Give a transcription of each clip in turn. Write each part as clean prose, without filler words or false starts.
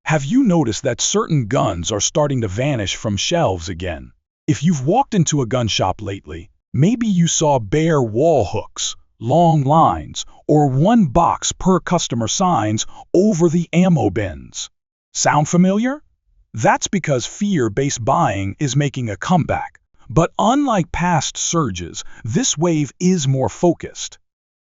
Have you noticed that certain guns are starting to vanish from shelves again? If you've walked into a gun shop lately, maybe you saw bare wall hooks, long lines, or one box per customer signs over the ammo bins. Sound familiar? That's because fear-based buying is making a comeback. But unlike past surges, this wave is more focused.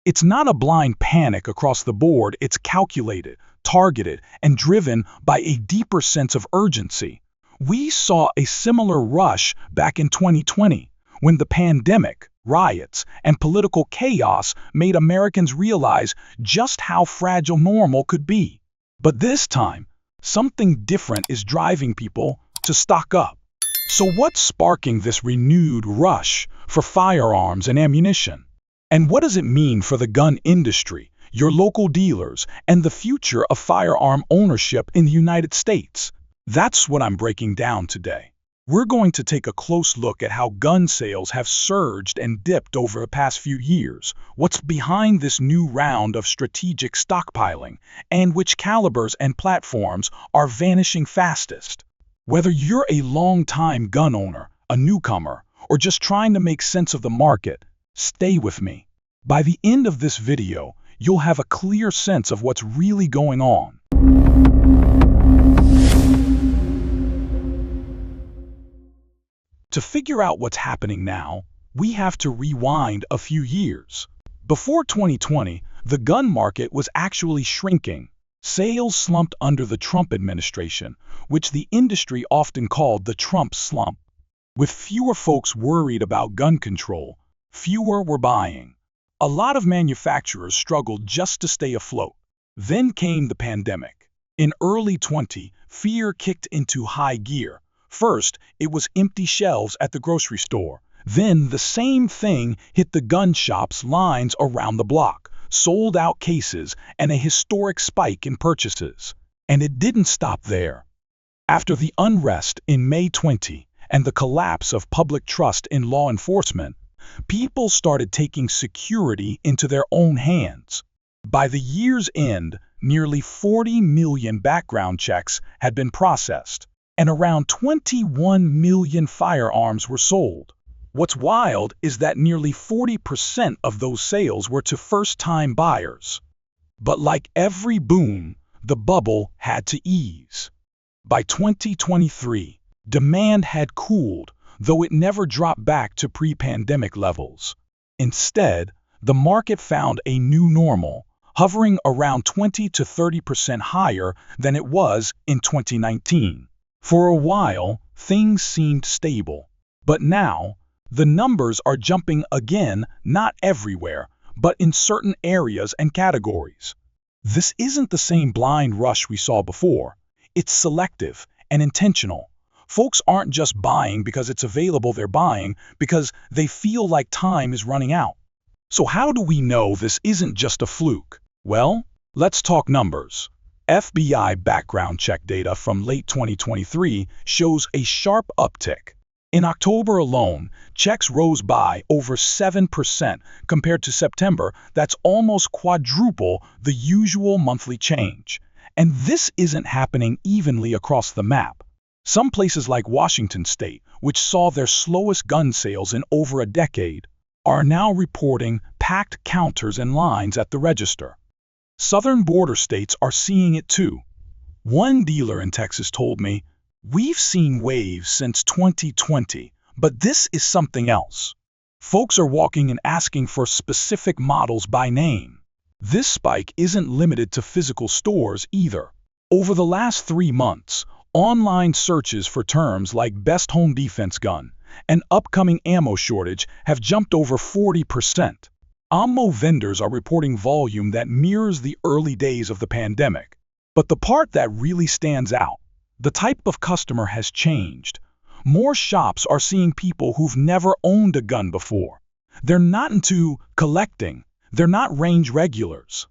It's not a blind panic across the board, it's calculated, targeted, and driven by a deeper sense of urgency. We saw a similar rush back in 2020, when the pandemic, riots, and political chaos made Americans realize just how fragile normal could be. But this time, something different is driving people to stock up. So what's sparking this renewed rush for firearms and ammunition? And what does it mean for the gun industry, your local dealers, and the future of firearm ownership in the United States? That's what I'm breaking down today. We're going to take a close look at how gun sales have surged and dipped over the past few years, what's behind this new round of strategic stockpiling, and which calibers and platforms are vanishing fastest. Whether you're a long-time gun owner, a newcomer, or just trying to make sense of the market, stay with me. By the end of this video, you'll have a clear sense of what's really going on. To figure out what's happening now, we have to rewind a few years. Before 2020, the gun market was actually shrinking. Sales slumped under the Trump administration, which the industry often called the Trump slump. With fewer folks worried about gun control, fewer were buying. A lot of manufacturers struggled just to stay afloat. Then came the pandemic. In early 2020, fear kicked into high gear. First, it was empty shelves at the grocery store. Then the same thing hit the gun shops' lines around the block, sold-out cases, and a historic spike in purchases. And it didn't stop there. After the unrest in May 20 and the collapse of public trust in law enforcement, people started taking security into their own hands. By the year's end, nearly 40 million background checks had been processed, and around 21 million firearms were sold. What's wild is that nearly 40% of those sales were to first-time buyers. But like every boom, the bubble had to ease. By 2023, demand had cooled, though it never dropped back to pre-pandemic levels. Instead, the market found a new normal, hovering around 20 to 30% higher than it was in 2019. For a while, things seemed stable. But now, the numbers are jumping again, not everywhere, but in certain areas and categories. This isn't the same blind rush we saw before. It's selective and intentional. Folks aren't just buying because it's available, they're buying because they feel like time is running out. So how do we know this isn't just a fluke? Well, let's talk numbers. FBI background check data from late 2023 shows a sharp uptick. In October alone, checks rose by over 7% compared to September. That's almost quadruple the usual monthly change. And this isn't happening evenly across the map. Some places like Washington State, which saw their slowest gun sales in over a decade, are now reporting packed counters and lines at the register. Southern border states are seeing it too. One dealer in Texas told me, "We've seen waves since 2020, but this is something else." Folks are walking and asking for specific models by name. This spike isn't limited to physical stores either. Over the last 3 months, online searches for terms like best home defense gun and upcoming ammo shortage have jumped over 40%. Ammo vendors are reporting volume that mirrors the early days of the pandemic. But the part that really stands out, the type of customer has changed. More shops are seeing people who've never owned a gun before. They're not into collecting. They're not range regulars.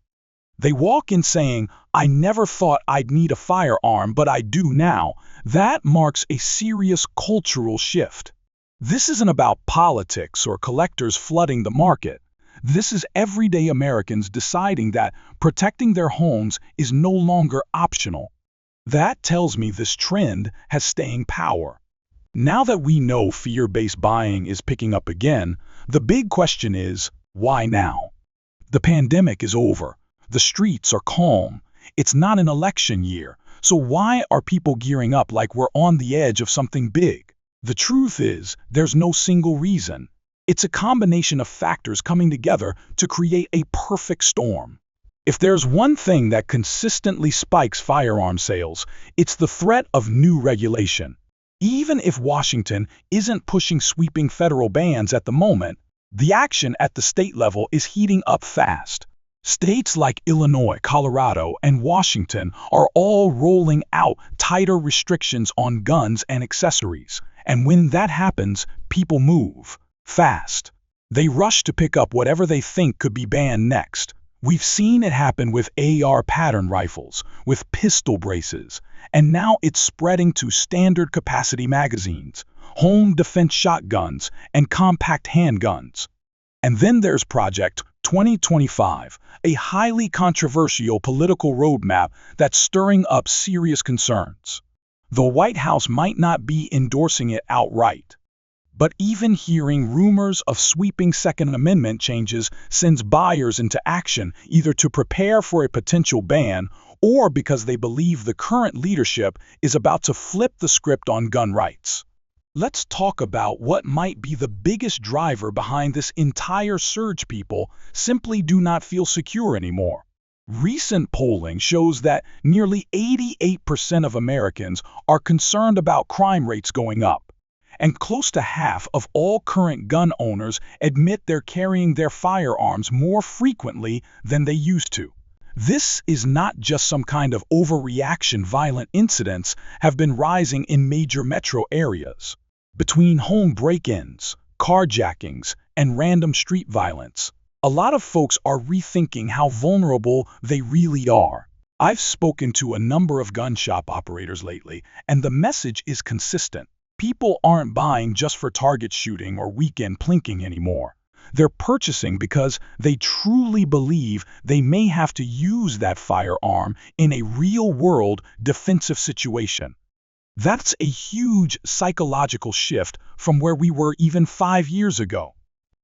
They walk in saying, "I never thought I'd need a firearm, but I do now." That marks a serious cultural shift. This isn't about politics or collectors flooding the market. This is everyday Americans deciding that protecting their homes is no longer optional. That tells me this trend has staying power. Now that we know fear-based buying is picking up again, the big question is, why now? The pandemic is over. The streets are calm. It's not an election year. So why are people gearing up like we're on the edge of something big? The truth is, there's no single reason. It's a combination of factors coming together to create a perfect storm. If there's one thing that consistently spikes firearm sales, it's the threat of new regulation. Even if Washington isn't pushing sweeping federal bans at the moment, the action at the state level is heating up fast. States like Illinois, Colorado, and Washington are all rolling out tighter restrictions on guns and accessories. And when that happens, people move fast. They rush to pick up whatever they think could be banned next. We've seen it happen with AR pattern rifles, with pistol braces, and now it's spreading to standard capacity magazines, home defense shotguns, and compact handguns. And then there's Project 2025, a highly controversial political roadmap that's stirring up serious concerns. The White House might not be endorsing it outright, but even hearing rumors of sweeping Second Amendment changes sends buyers into action, either to prepare for a potential ban or because they believe the current leadership is about to flip the script on gun rights. Let's talk about what might be the biggest driver behind this entire surge. People simply do not feel secure anymore. Recent polling shows that nearly 88% of Americans are concerned about crime rates going up. And close to half of all current gun owners admit they're carrying their firearms more frequently than they used to. This is not just some kind of overreaction. Violent incidents have been rising in major metro areas. Between home break-ins, carjackings, and random street violence, a lot of folks are rethinking how vulnerable they really are. I've spoken to a number of gun shop operators lately, and the message is consistent. People aren't buying just for target shooting or weekend plinking anymore. They're purchasing because they truly believe they may have to use that firearm in a real-world defensive situation. That's a huge psychological shift from where we were even 5 years ago.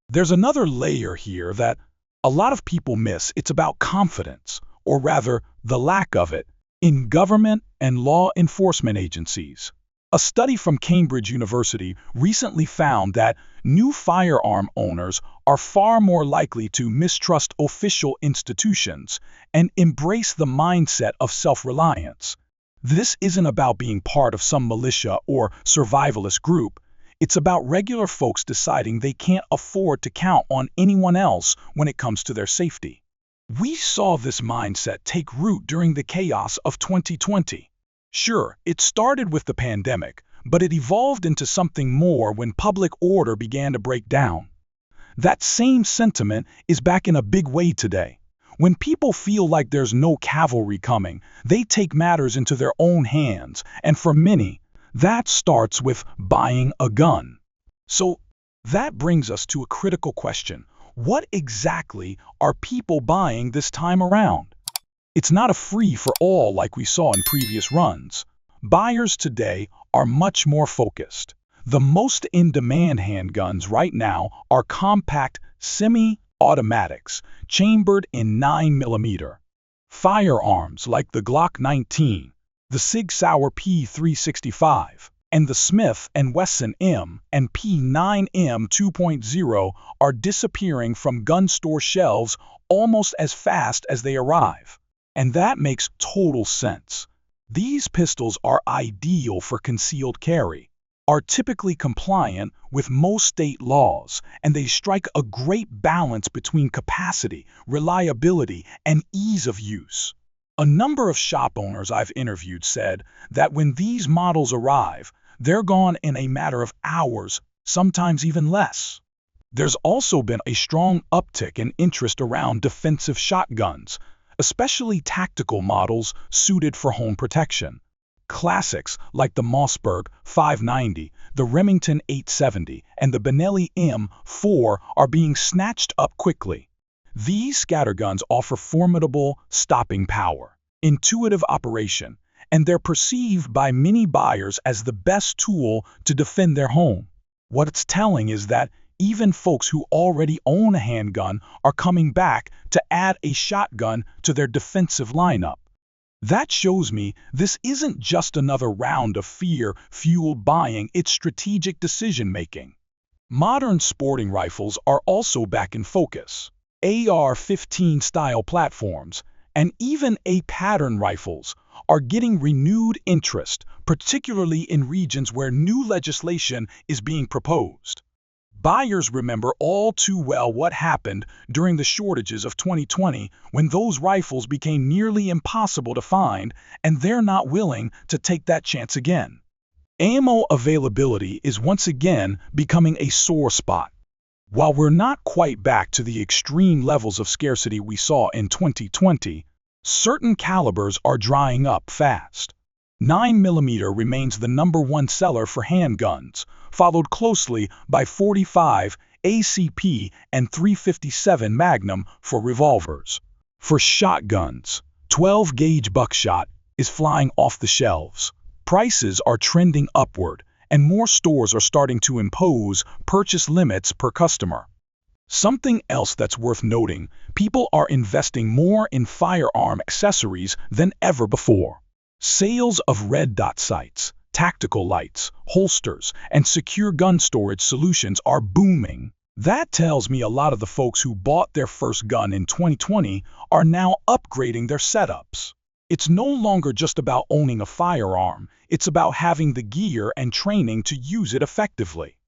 There's another layer here that a lot of people miss. It's about confidence, or rather, the lack of it, in government and law enforcement agencies. A study from Cambridge University recently found that new firearm owners are far more likely to mistrust official institutions and embrace the mindset of self-reliance. This isn't about being part of some militia or survivalist group. It's about regular folks deciding they can't afford to count on anyone else when it comes to their safety. We saw this mindset take root during the chaos of 2020. Sure, it started with the pandemic, but it evolved into something more when public order began to break down. That same sentiment is back in a big way today. When people feel like there's no cavalry coming, they take matters into their own hands, and for many, that starts with buying a gun. So that brings us to a critical question. What exactly are people buying this time around? It's not a free-for-all like we saw in previous runs. Buyers today are much more focused. The most in-demand handguns right now are compact semi-automatics, chambered in 9mm. Firearms like the Glock 19, the Sig Sauer P365, and the Smith & Wesson M and P9M 2.0 are disappearing from gun store shelves almost as fast as they arrive. And that makes total sense. These pistols are ideal for concealed carry, are typically compliant with most state laws, and they strike a great balance between capacity, reliability, and ease of use. A number of shop owners I've interviewed said that when these models arrive, they're gone in a matter of hours, sometimes even less. There's also been a strong uptick in interest around defensive shotguns, especially tactical models suited for home protection. Classics like the Mossberg 590, the Remington 870, and the Benelli M4 are being snatched up quickly. These scatterguns offer formidable stopping power, intuitive operation, and they're perceived by many buyers as the best tool to defend their home. What it's telling is that even folks who already own a handgun are coming back to add a shotgun to their defensive lineup. That shows me this isn't just another round of fear-fueled buying, it's strategic decision-making. Modern sporting rifles are also back in focus. AR-15 style platforms and even A-pattern rifles are getting renewed interest, particularly in regions where new legislation is being proposed. Buyers remember all too well what happened during the shortages of 2020 when those rifles became nearly impossible to find, and they're not willing to take that chance again. Ammo availability is once again becoming a sore spot. While we're not quite back to the extreme levels of scarcity we saw in 2020, certain calibers are drying up fast. 9mm remains the #1 seller for handguns, followed closely by .45, ACP, and .357 Magnum for revolvers. For shotguns, 12-gauge buckshot is flying off the shelves. Prices are trending upward, and more stores are starting to impose purchase limits per customer. Something else that's worth noting, people are investing more in firearm accessories than ever before. Sales of red dot sights, tactical lights, holsters, and secure gun storage solutions are booming. That tells me a lot of the folks who bought their first gun in 2020 are now upgrading their setups. It's no longer just about owning a firearm, it's about having the gear and training to use it effectively.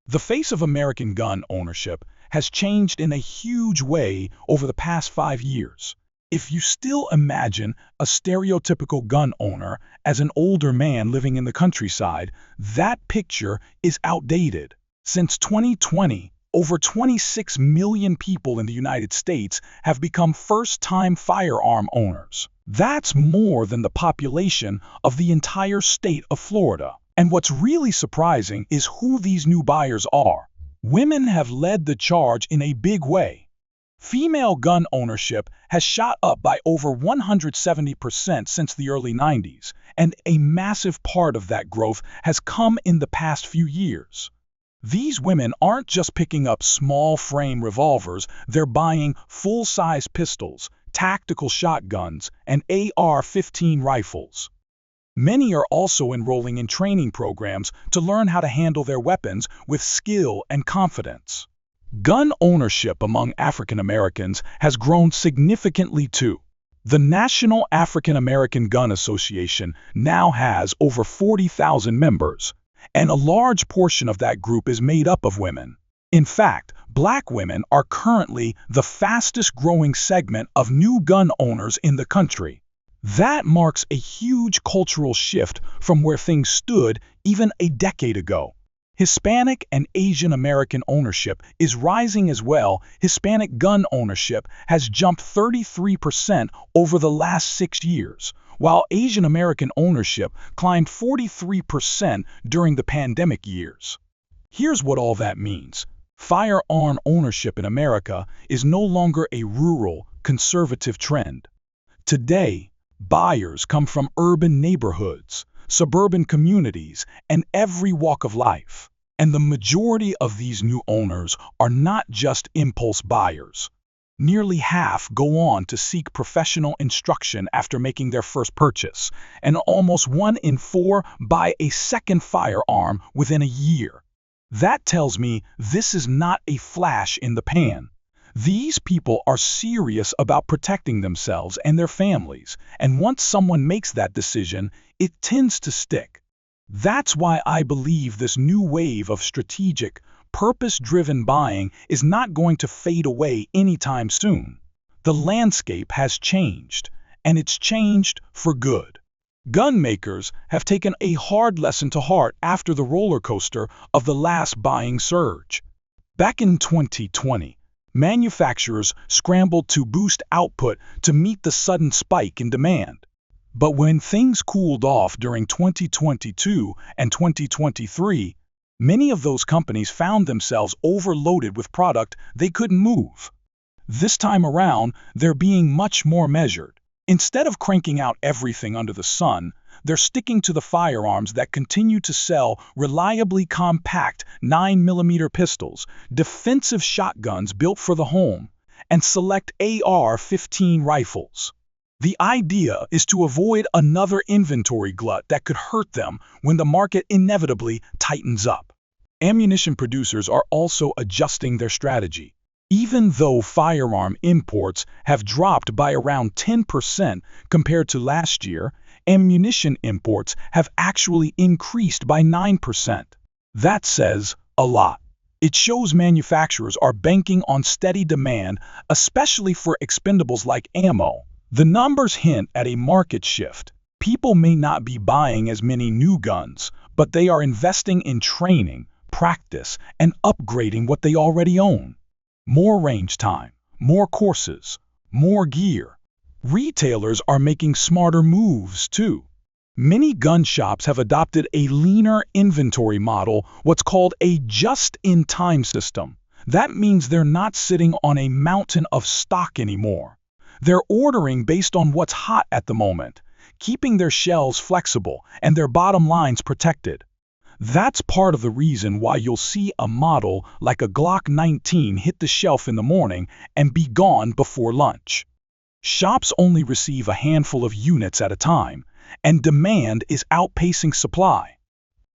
The face of American gun ownership has changed in a huge way over the past 5 years. If you still imagine a stereotypical gun owner as an older man living in the countryside, that picture is outdated. Since 2020, over 26 million people in the United States have become first-time firearm owners. That's more than the population of the entire state of Florida. And what's really surprising is who these new buyers are. Women have led the charge in a big way. Female gun ownership has shot up by over 170% since the early 90s, and a massive part of that growth has come in the past few years. These women aren't just picking up small-frame revolvers, they're buying full-size pistols, tactical shotguns, and AR-15 rifles. Many are also enrolling in training programs to learn how to handle their weapons with skill and confidence. Gun ownership among African Americans has grown significantly too. The National African American Gun Association now has over 40,000 members, and a large portion of that group is made up of women. In fact, Black women are currently the fastest-growing segment of new gun owners in the country. That marks a huge cultural shift from where things stood even a decade ago. Hispanic and Asian American ownership is rising as well. Hispanic gun ownership has jumped 33% over the last 6 years, while Asian American ownership climbed 43% during the pandemic years. Here's what all that means. Firearm ownership in America is no longer a rural, conservative trend. Today, buyers come from urban neighborhoods, suburban communities, and every walk of life. And the majority of these new owners are not just impulse buyers. Nearly half go on to seek professional instruction after making their first purchase, and almost 1 in 4 buy a second firearm within a year. That tells me this is not a flash in the pan. These people are serious about protecting themselves and their families, and once someone makes that decision, it tends to stick. That's why I believe this new wave of strategic, purpose-driven buying is not going to fade away anytime soon. The landscape has changed, and it's changed for good. Gun makers have taken a hard lesson to heart after the roller coaster of the last buying surge. Back in 2020, manufacturers scrambled to boost output to meet the sudden spike in demand. But when things cooled off during 2022 and 2023, many of those companies found themselves overloaded with product they couldn't move. This time around, they're being much more measured. Instead of cranking out everything under the sun, they're sticking to the firearms that continue to sell reliably compact 9mm pistols, defensive shotguns built for the home, and select AR-15 rifles. The idea is to avoid another inventory glut that could hurt them when the market inevitably tightens up. Ammunition producers are also adjusting their strategy. Even though firearm imports have dropped by around 10% compared to last year, ammunition imports have actually increased by 9%. That says a lot. It shows manufacturers are banking on steady demand, especially for expendables like ammo. The numbers hint at a market shift. People may not be buying as many new guns, but they are investing in training, practice, and upgrading what they already own. More range time, more courses, more gear. Retailers are making smarter moves, too. Many gun shops have adopted a leaner inventory model, what's called a just-in-time system. That means they're not sitting on a mountain of stock anymore. They're ordering based on what's hot at the moment, keeping their shelves flexible and their bottom lines protected. That's part of the reason why you'll see a model like a Glock 19 hit the shelf in the morning and be gone before lunch. Shops only receive a handful of units at a time, and demand is outpacing supply.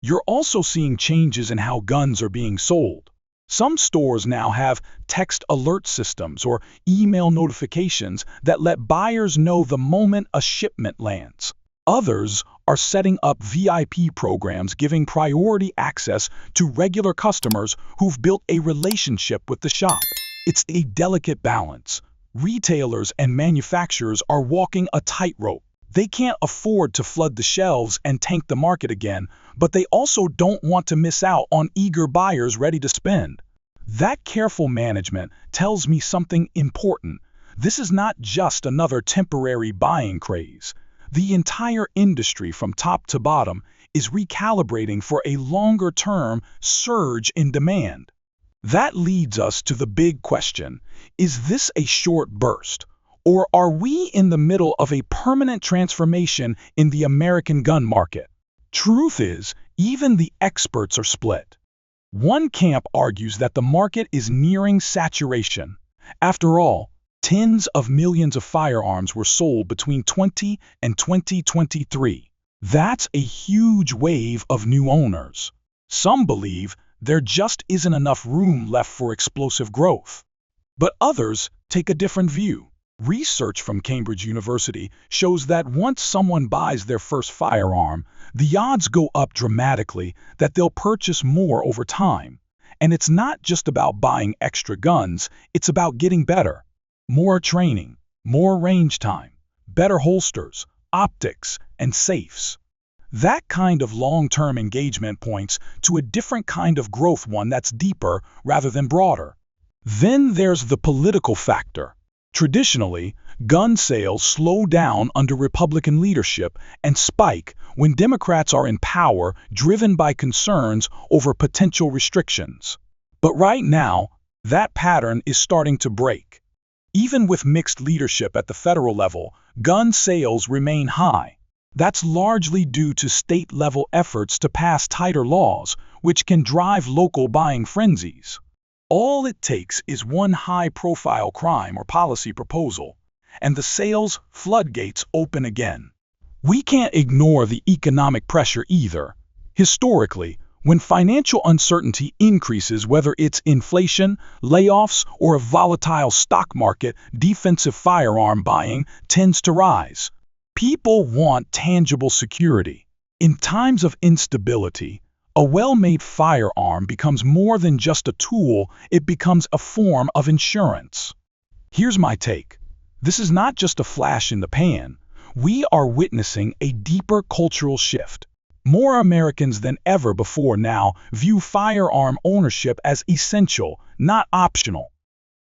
You're also seeing changes in how guns are being sold. Some stores now have text alert systems or email notifications that let buyers know the moment a shipment lands. Others are setting up VIP programs giving priority access to regular customers who've built a relationship with the shop. It's a delicate balance. Retailers and manufacturers are walking a tightrope. They can't afford to flood the shelves and tank the market again, but they also don't want to miss out on eager buyers ready to spend. That careful management tells me something important. This is not just another temporary buying craze. The entire industry from top to bottom is recalibrating for a longer-term surge in demand. That leads us to the big question: is this a short burst, or are we in the middle of a permanent transformation in the American gun market? Truth is, even the experts are split. One camp argues that the market is nearing saturation. After all, tens of millions of firearms were sold between 20 and 2023. That's a huge wave of new owners. Some believe there just isn't enough room left for explosive growth. But others take a different view. Research from Cambridge University shows that once someone buys their first firearm, the odds go up dramatically that they'll purchase more over time. And it's not just about buying extra guns, it's about getting better. More training, more range time, better holsters, optics, and safes. That kind of long-term engagement points to a different kind of growth, one that's deeper rather than broader. Then there's the political factor. Traditionally, gun sales slow down under Republican leadership and spike when Democrats are in power, driven by concerns over potential restrictions. But right now, that pattern is starting to break. Even with mixed leadership at the federal level, gun sales remain high. That's largely due to state-level efforts to pass tighter laws, which can drive local buying frenzies. All it takes is one high-profile crime or policy proposal, and the sales floodgates open again. We can't ignore the economic pressure either. Historically, when financial uncertainty increases, whether it's inflation, layoffs, or a volatile stock market, defensive firearm buying tends to rise. People want tangible security. In times of instability, a well-made firearm becomes more than just a tool, it becomes a form of insurance. Here's my take. This is not just a flash in the pan. We are witnessing a deeper cultural shift. More Americans than ever before now view firearm ownership as essential, not optional.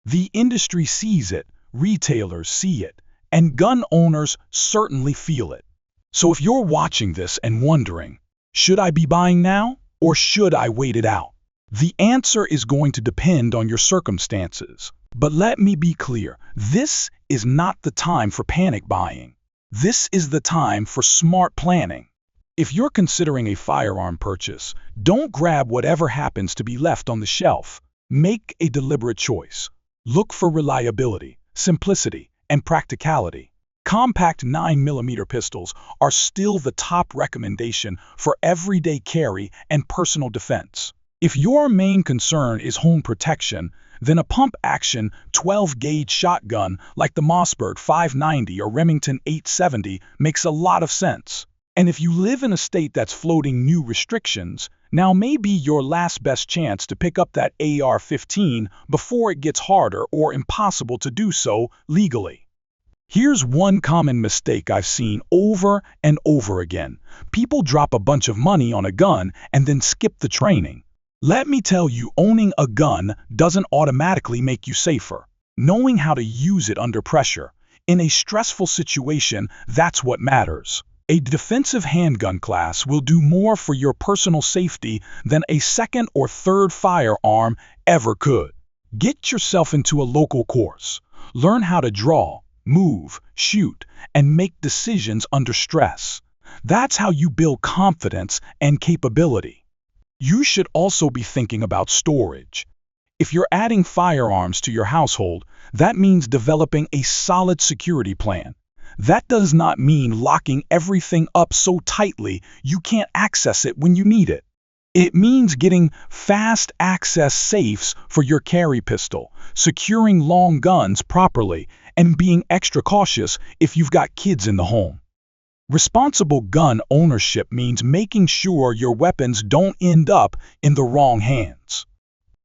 The industry sees it, retailers see it, and gun owners certainly feel it. So if you're watching this and wondering, should I be buying now or should I wait it out? The answer is going to depend on your circumstances. But let me be clear, this is not the time for panic buying. This is the time for smart planning. If you're considering a firearm purchase, don't grab whatever happens to be left on the shelf. Make a deliberate choice. Look for reliability, simplicity, and practicality. Compact 9mm pistols are still the top recommendation for everyday carry and personal defense. If your main concern is home protection, then a pump-action 12-gauge shotgun like the Mossberg 590 or Remington 870 makes a lot of sense. And if you live in a state that's floating new restrictions, now may be your last best chance to pick up that AR-15 before it gets harder or impossible to do so legally. Here's one common mistake I've seen over and over again. People drop a bunch of money on a gun and then skip the training. Let me tell you, owning a gun doesn't automatically make you safer. Knowing how to use it under pressure, in a stressful situation, that's what matters. A defensive handgun class will do more for your personal safety than a second or third firearm ever could. Get yourself into a local course. Learn how to draw, move, shoot, and make decisions under stress. That's how you build confidence and capability. You should also be thinking about storage. If you're adding firearms to your household, that means developing a solid security plan. That does not mean locking everything up so tightly you can't access it when you need it. It means getting fast access safes for your carry pistol, securing long guns properly, and being extra cautious if you've got kids in the home. Responsible gun ownership means making sure your weapons don't end up in the wrong hands.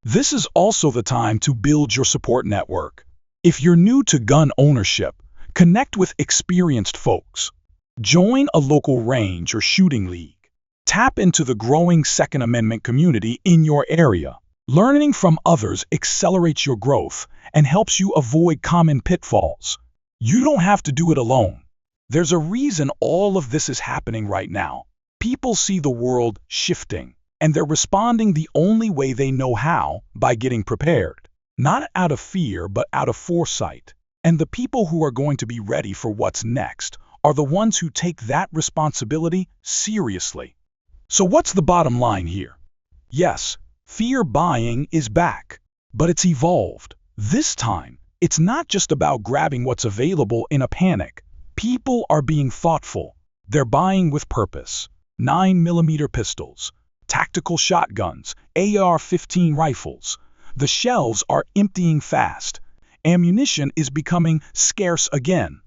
This is also the time to build your support network. If you're new to gun ownership, connect with experienced folks. Join a local range or shooting league. Tap into the growing Second Amendment community in your area. Learning from others accelerates your growth and helps you avoid common pitfalls. You don't have to do it alone. There's a reason all of this is happening right now. People see the world shifting, and they're responding the only way they know how, by getting prepared. Not out of fear, but out of foresight. And the people who are going to be ready for what's next are the ones who take that responsibility seriously. So what's the bottom line here? Yes, fear buying is back, but it's evolved. This time, it's not just about grabbing what's available in a panic. People are being thoughtful. They're buying with purpose. 9mm pistols, tactical shotguns, AR-15 rifles. The shelves are emptying fast. Ammunition is becoming scarce again.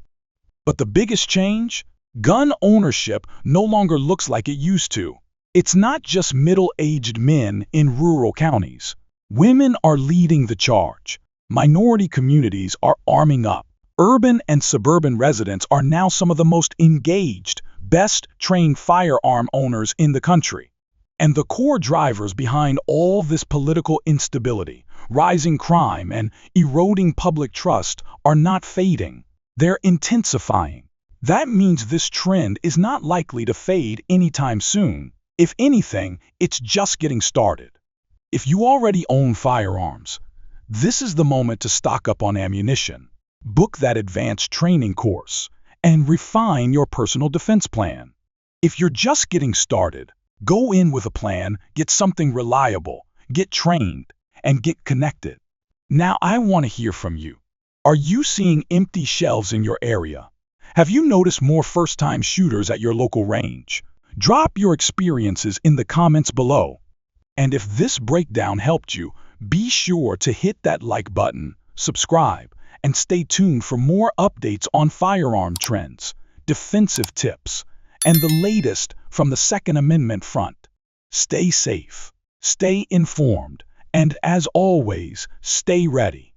But the biggest change? Gun ownership no longer looks like it used to. It's not just middle-aged men in rural counties. Women are leading the charge. Minority communities are arming up. Urban and suburban residents are now some of the most engaged, best-trained firearm owners in the country. And the core drivers behind all this political instability, rising crime, and eroding public trust are not fading. They're intensifying. That means this trend is not likely to fade anytime soon. If anything, it's just getting started. If you already own firearms, this is the moment to stock up on ammunition. Book that advanced training course and refine your personal defense plan. If you're just getting started, go in with a plan, get something reliable, get trained, and get connected. Now I want to hear from you. Are you seeing empty shelves in your area? Have you noticed more first-time shooters at your local range? Drop your experiences in the comments below. And if this breakdown helped you, be sure to hit that like button, subscribe, and stay tuned for more updates on firearm trends, defensive tips, and the latest from the Second Amendment front. Stay safe, stay informed, and as always, stay ready.